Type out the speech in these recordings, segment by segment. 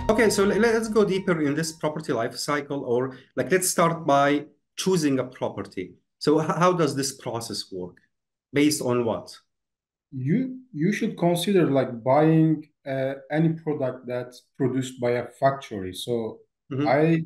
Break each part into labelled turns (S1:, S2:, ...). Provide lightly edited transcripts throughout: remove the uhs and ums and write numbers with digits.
S1: Okay, so let's go deeper in this property life cycle, or like let's start by choosing a property. So how does this process work? Based on what?
S2: You should consider like buying any product that's produced by a factory. So
S1: Mhm.
S2: I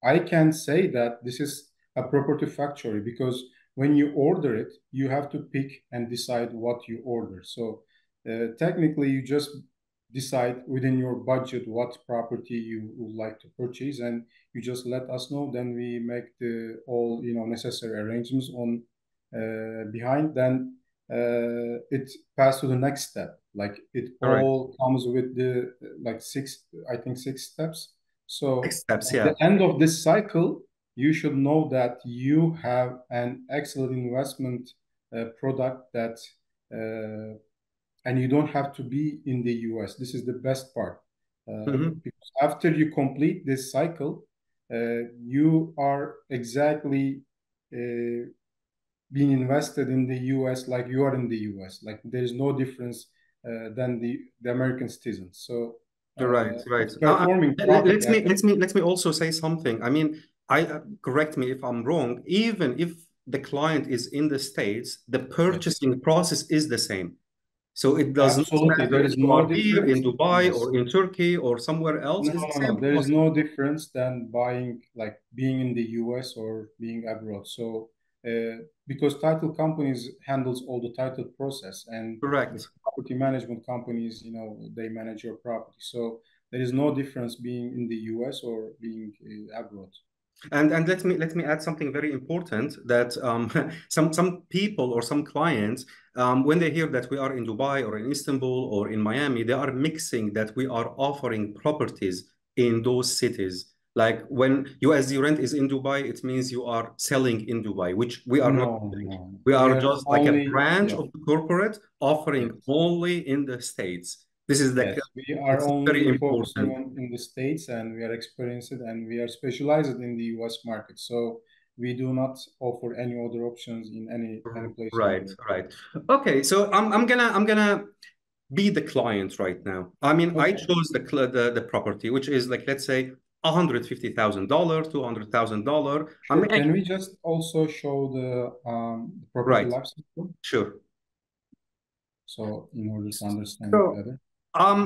S2: I can say that this is a property factory because when you order it, you have to pick and decide what you order. So technically, you just decide within your budget what property you would like to purchase, and you just let us know. Then we make the all necessary arrangements on behind. Then it passed to the next step. Like it
S1: All right.
S2: all comes with the like six, I think 6 steps.
S1: Next
S2: So
S1: steps,
S2: at the
S1: yeah.
S2: end of this cycle, you should know that you have an excellent investment product that, and you don't have to be in the US. This is the best part.
S1: Mhm.
S2: Because after you complete this cycle, you are exactly being invested in the US like you are in the US. Like there is no difference than the American citizens. So
S1: Right, right.
S2: it's performing property.
S1: Let me also say something. I mean, I correct me if I'm wrong. Even if the client is in the States, the
S2: Yes,
S1: purchasing process is the same. So it does not
S2: absolutely.
S1: matter
S2: There
S1: if
S2: is
S1: you
S2: no
S1: are here in
S2: difference.
S1: Dubai
S2: Yes.
S1: or in Turkey or somewhere else.
S2: No,
S1: It's the
S2: no, no.
S1: same
S2: There is
S1: process.
S2: no difference than buying, like being in the US or being abroad. So, because title companies handles all the title process, and the
S1: Correct.
S2: property management companies, they manage your property. So there is no difference being in the US or being abroad.
S1: And let me add something very important that some people or some clients when they hear that we are in Dubai or in Istanbul or in Miami, they are mixing that we are offering properties in those cities. Like when USD rent is in Dubai, it means you are selling in Dubai, which we are not
S2: No,
S1: doing.
S2: no.
S1: We
S2: We
S1: are
S2: are
S1: just like a
S2: only,
S1: branch
S2: yeah,
S1: of the corporate offering
S2: yes.
S1: only in the States. This is the
S2: Yes, we are
S1: it's very
S2: only focusing
S1: important.
S2: on in the States, and we are experienced and we are specialized in the US market. So we do not offer any other options in any place in the
S1: Right,
S2: world.
S1: right. Okay, so I'm gonna be the client right now. I mean, I
S2: Okay.
S1: chose the property, which is like let's say $150,000, $200,000. I
S2: Sure.
S1: mean,
S2: Can we just also show the property
S1: right,
S2: life cycle?
S1: sure.
S2: So in order to understand it
S1: So
S2: better.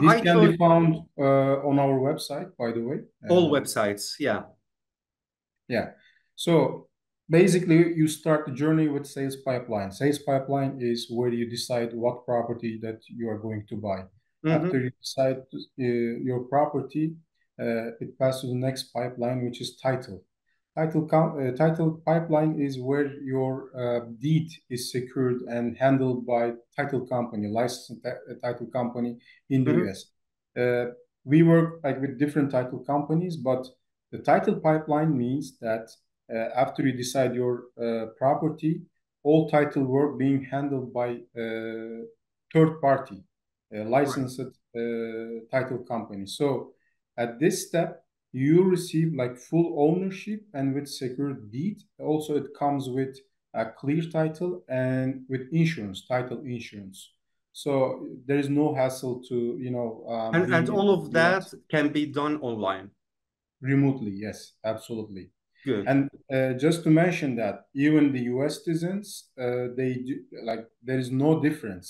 S2: This
S1: I
S2: can
S1: chose
S2: be found on our website, by the way.
S1: all websites. Yeah.
S2: Yeah. So basically, you start the journey with sales pipeline. Sales pipeline is where you decide what property that you are going to buy. After
S1: Mm-hmm.
S2: you decide your property, it passes to the next pipeline, which is title. Title pipeline is where your deed is secured and handled by title company, licensed title company in the
S1: Mm-hmm.
S2: US. Uh, we work like with different title companies, but the title pipeline means that after you decide your property, all title work being handled by third party,
S1: Right.
S2: licensed title company. So at this step, you receive like full ownership and with secured deed. Also, it comes with a clear title and with insurance, title insurance. So there is no hassle to
S1: And
S2: being in
S1: all of
S2: the
S1: that
S2: US
S1: can be done online.
S2: remotely. Yes, absolutely.
S1: Good.
S2: And just to mention that even the US citizens, they do, like there is no difference.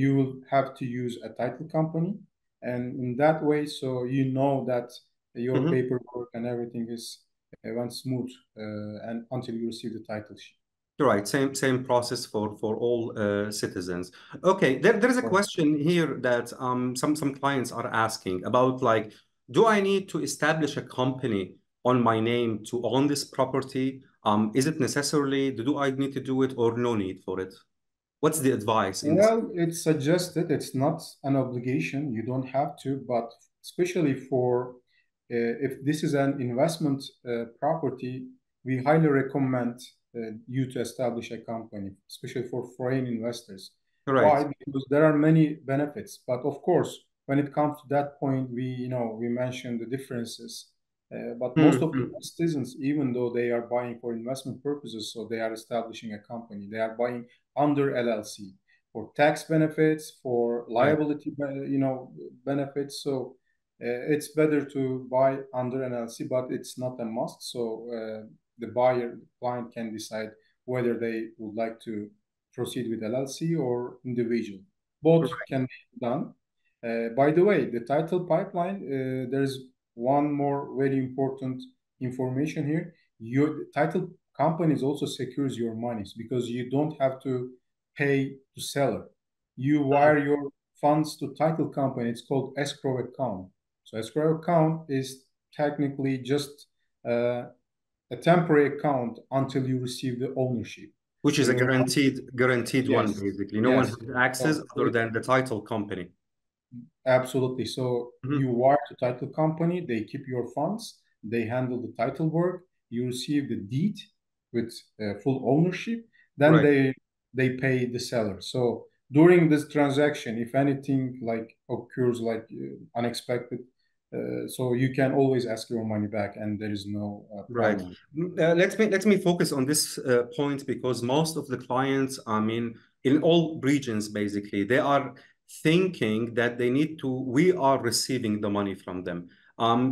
S2: You will have to use a title company, and in that way, so you know that your
S1: Mm-hmm.
S2: paperwork and everything is went smooth, and until you receive the title sheet.
S1: Right, same process for all citizens. Okay, there is a
S2: Correct.
S1: question here that some clients are asking about like, do I need to establish a company on my name to own this property? Is it necessarily, do I need to do it or no need for it? What's the advice in this?
S2: Well, it's suggested. It's not an obligation. You don't have to, but especially for if this is an investment property, we highly recommend you to establish a company, especially for foreign investors.
S1: Right.
S2: Why? Because there are many benefits. But of course, when it comes to that point, we mentioned the differences. But most of the
S1: Mm-hmm.
S2: citizens, even though they are buying for investment purposes, so they are establishing a company, they are buying under LLC for tax benefits, for
S1: Right.
S2: liability, benefits. So it's better to buy under an LLC, but it's not a must. So the client can decide whether they would like to proceed with LLC or individual. Both
S1: Right.
S2: can be done. By the way, the title pipeline, there's one more very important information here. Your title companies also secures your monies because you don't have to pay to seller. You wire your funds to title company. It's called escrow account. So escrow account is technically just a temporary account until you receive the ownership.
S1: Which is a guaranteed one,
S2: Yes,
S1: basically. No one
S2: yes.
S1: has access other than the title company.
S2: Absolutely. So you wire to title company, they keep your funds, they handle the title work, you receive the deed with full ownership, then
S1: Right.
S2: they pay the seller. So during this transaction, if anything like occurs like unexpected, so you can always ask your money back, and there is no
S1: Right.
S2: problem.
S1: Let me focus on this point because most of the clients, I mean, in all regions, basically, they are thinking that we are receiving the money from them.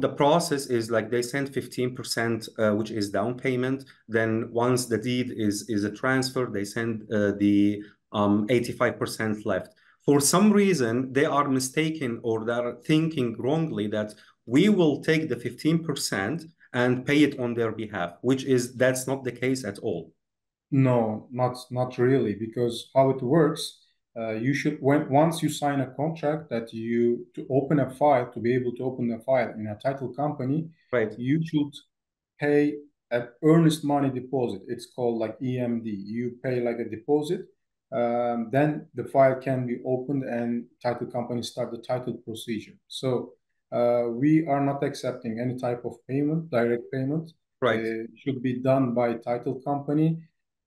S1: The process is like they send 15%, which is down payment. Then once the deed is a transfer, they send the 85% left. For some reason, they are mistaken or they're thinking wrongly that we will take the 15% and pay it on their behalf, that's not the case at all.
S2: No, not really, because how it works, you should once you sign a contract that you to open a file to be able to open a file in a title company,
S1: Right.
S2: you should pay an earnest money deposit. It's called like EMD. You pay like a deposit, then the file can be opened and title company start the title procedure. So we are not accepting any type of payment, direct payment.
S1: Right.
S2: It should be done by title company,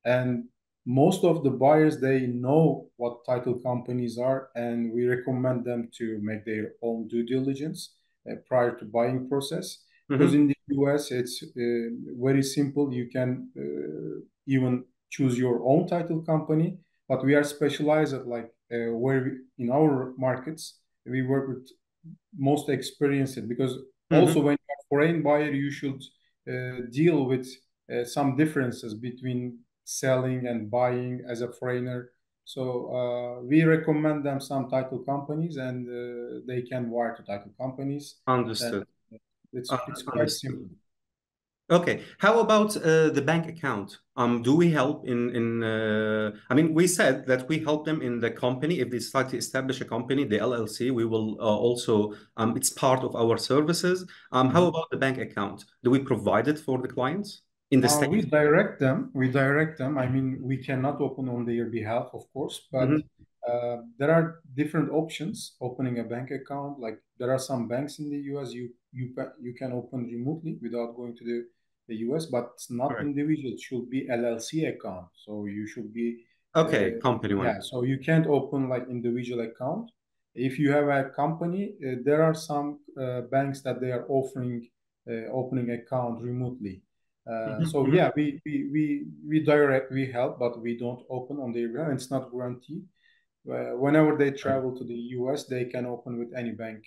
S2: and most of the buyers, they know what title companies are, and we recommend them to make their own due diligence prior to buying process. Because in the US, it's very simple. You can even choose your own title company, but we are specialized at like in our markets, we work with most experienced, because also when you're a foreign buyer, you should deal with some differences between selling and buying as a foreigner. So we recommend them some title companies, and they can wire to title companies.
S1: Understood.
S2: It's quite
S1: Understood.
S2: simple.
S1: Okay. How about the bank account? Do we help I mean, we said that we help them in the company. If they decide to establish a company, the LLC, we will also, it's part of our services. How about the bank account? Do we provide it for the clients in the
S2: We
S1: States?
S2: direct them. We direct them. I mean, we cannot open on their behalf, of course, but there are different options opening a bank account. Like there are some banks in the US you can open remotely without going to the US, but it's not
S1: Right.
S2: individual. It should be LLC account. So you should be
S1: Okay, company one.
S2: yeah. So you can't open like individual account. If you have a company, there are some banks that they are offering opening account remotely. So yeah, we help, but we don't open on their behalf. It's not guaranteed. Whenever they travel to the US, they can open with any bank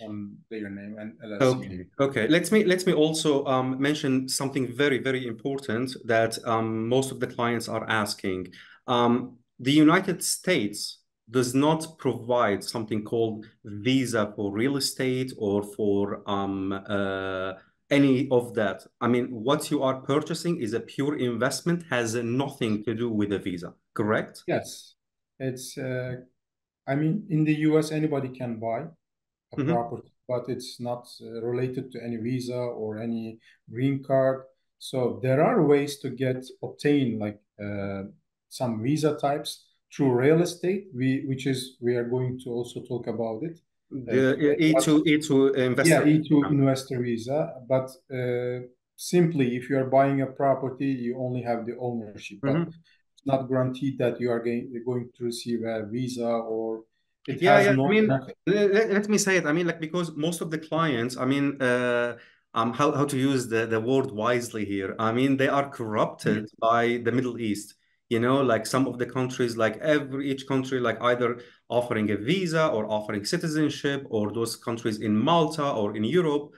S2: on their name and LLC
S1: Okay.
S2: name.
S1: Okay. Let me also mention something very, very important that most of the clients are asking. The United States does not provide something called visa for real estate or for any of that. I mean, what you are purchasing is a pure investment, has nothing to do with a visa, correct?
S2: Yes, it's. I mean, in the US, anybody can buy a property, but it's not related to any visa or any green card. So there are ways to obtain like some visa types through real estate. We are going to also talk about it
S1: The
S2: today.
S1: E2
S2: Yeah,
S1: investor.
S2: E2 investor visa, but simply if you are buying a property, you only have the ownership, but it's not guaranteed that you are going to receive a visa, or it
S1: Yeah,
S2: has
S1: yeah. I mean,
S2: nothing.
S1: let me say it. I mean, like because most of the clients, I mean, how to use the word wisely here. I mean, they are corrupted by the Middle East. You know, like some of the countries, like each country, like either offering a visa or offering citizenship, or those countries in Malta or in Europe.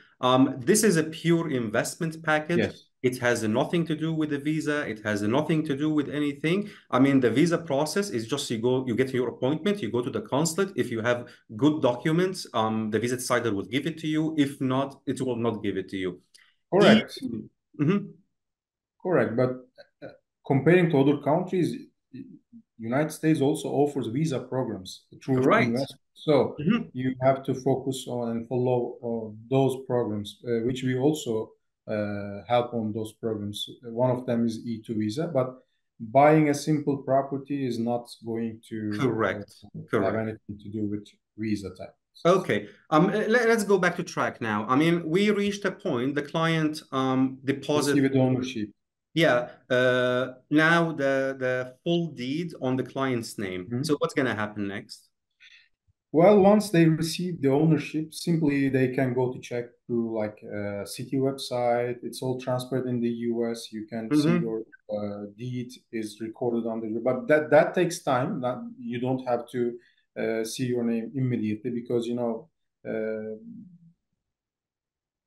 S1: This is a pure investment package.
S2: Yes.
S1: It has nothing to do with the visa. It has nothing to do with anything. I mean, the visa process is just you get your appointment, you go to the consulate. If you have good documents, the visa decider will give it to you. If not, it will not give it to you.
S2: Correct.
S1: Mhm.
S2: Correct. But comparing to other countries, United States also offers visa programs through
S1: Right.
S2: investment. So you have to focus on and follow those programs, which we also help on those programs. One of them is E2 visa, but buying a simple property is not going to
S1: Correct.
S2: have anything to do with visa type.
S1: Okay. Let's go back to track now. I mean, we reached a point, the client deposited
S2: Received ownership.
S1: Yeah. Now the full deed on the client's name. So what's gonna happen next?
S2: Well, once they receive the ownership, simply they can go to check through like a city website. It's all transferred in the US. You can see your deed is recorded on the, but that takes time. You don't have to see your name immediately because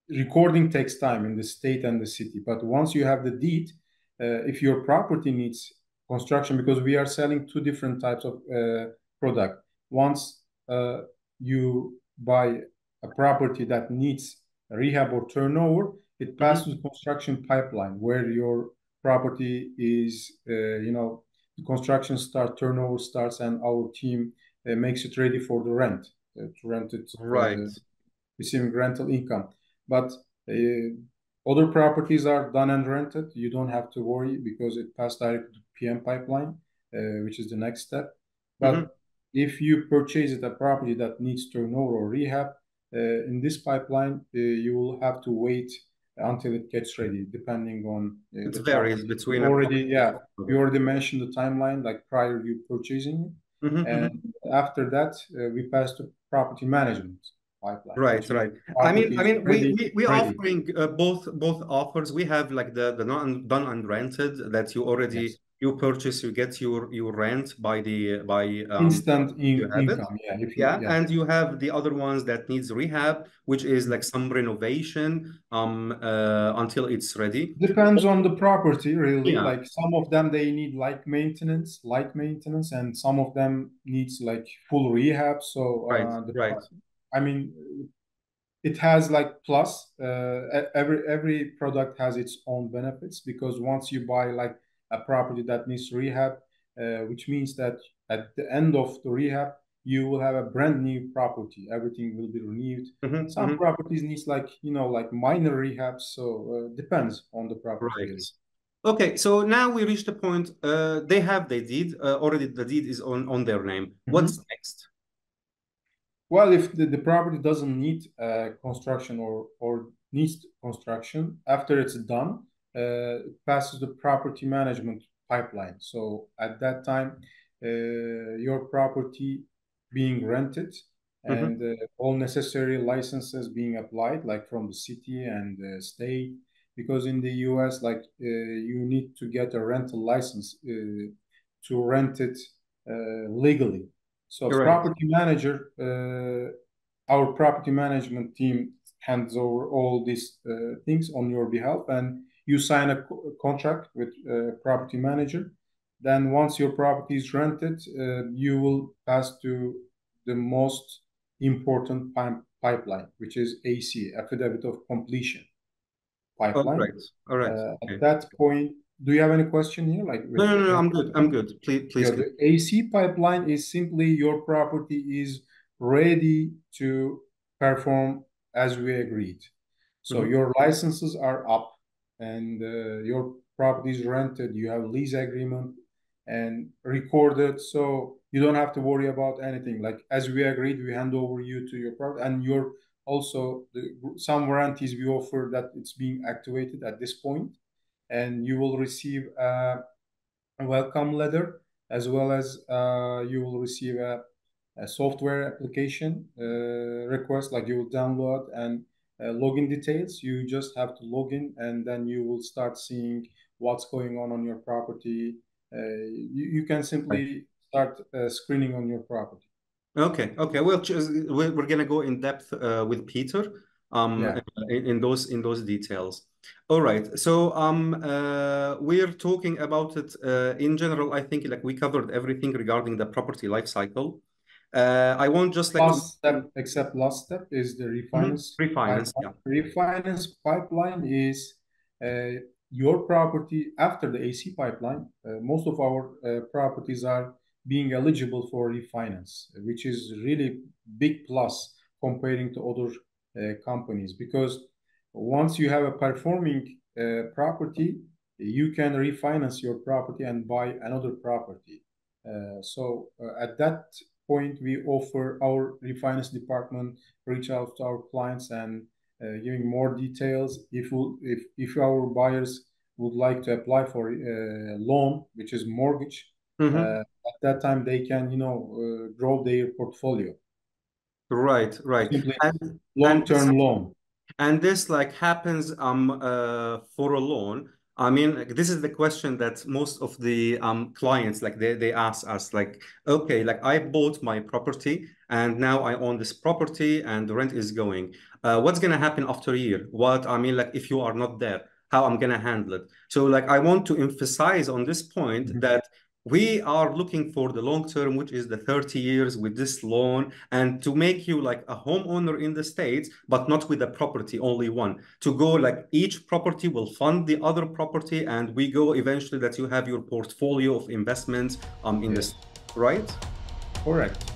S2: recording takes time in the state and the city. But once you have the deed, if your property needs construction, because we are selling two different types of product. Once you buy a property that needs rehab or turnover, it passes the construction pipeline where your property is, the construction starts, turnover starts, and our team makes it ready for the rent, to rent it, receiving rental income. But other properties are done and rented. You don't have to worry because it passed directly to PM pipeline, which is the next step. But if you purchase a property that needs turnover or rehab, in this pipeline, you will have to wait until it gets ready, depending on
S1: it
S2: the
S1: varies
S2: property.
S1: between
S2: You already mentioned the timeline, like prior you purchasing it. And after that, we pass to property management pipeline.
S1: Right. I mean, we are offering both offers. We have like the done and rented that you already you purchase, you get your rent by
S2: instant income.
S1: And you have the other ones that needs rehab, which is like some renovation until it's ready.
S2: Depends on the property, really. Like some of them they need light maintenance, and some of them needs like full rehab. So I mean, it has like plus. Every product has its own benefits because once you buy like a property that needs rehab, which means that at the end of the rehab, you will have a brand new property. Everything will be renewed. Some properties needs like minor rehab. So depends on the property. Really.
S1: Okay, so now we reach the point. They have the deed already. The deed is on their name. What's next?
S2: Well, if the property doesn't need construction or needs construction, after it's done, it passes the property management pipeline. So at that time, your property being rented and all necessary licenses being applied, like from the city and the state, because in the US, like you need to get a rental license to rent it legally. So property manager, our property management team hands over all these things on your behalf, and you sign a contract with property manager. Then once your property is rented, you will pass to the most important pipeline, which is AC, affidavit of completion pipeline.
S1: All right.
S2: At that point, do you have any question here? Like
S1: no, I'm good. Please.
S2: The AC pipeline is simply your property is ready to perform as we agreed. So your licenses are up and your property is rented. You have lease agreement and recorded. So you don't have to worry about anything. Like as we agreed, we hand over you to your property and your also some warranties we offer that it's being activated at this point. And you will receive a welcome letter as well as you will receive a software application request, like you will download and login details. You just have to log in and then you will start seeing what's going on your property. You can simply start screening on your property.
S1: Okay, okay. We're gonna go in depth with Peter
S2: Yeah.
S1: in those details. All right. So we're talking about it in general. I think like we covered everything regarding the property life cycle. I won't just like
S2: Last step, except last step is the refinance
S1: refinance.
S2: pipeline.
S1: Yeah.
S2: Refinance pipeline is your property after the AC pipeline. Most of our properties are being eligible for refinance, which is really big plus comparing to other companies, because once you have a performing property, you can refinance your property and buy another property. At that point, we offer our refinance department reach out to our clients and giving more details. If our buyers would like to apply for a loan, which is mortgage, at that time they can grow their portfolio.
S1: Right, right.
S2: Simply
S1: And
S2: long-term loan.
S1: and this like happens for a loan. I mean, like, this is the question that most of the clients like they ask us like, okay, like I bought my property and now I own this property and the rent is going. What's gonna happen after a year? What I mean, like if you are not there, how I'm gonna handle it? So like I want to emphasize on this point that we are looking for the long term, which is the 30 years with this loan, and to make you like a homeowner in the States, but not with a property, only one. To go like each property will fund the other property, and we go eventually that you have your portfolio of investments in this, right?
S2: Correct.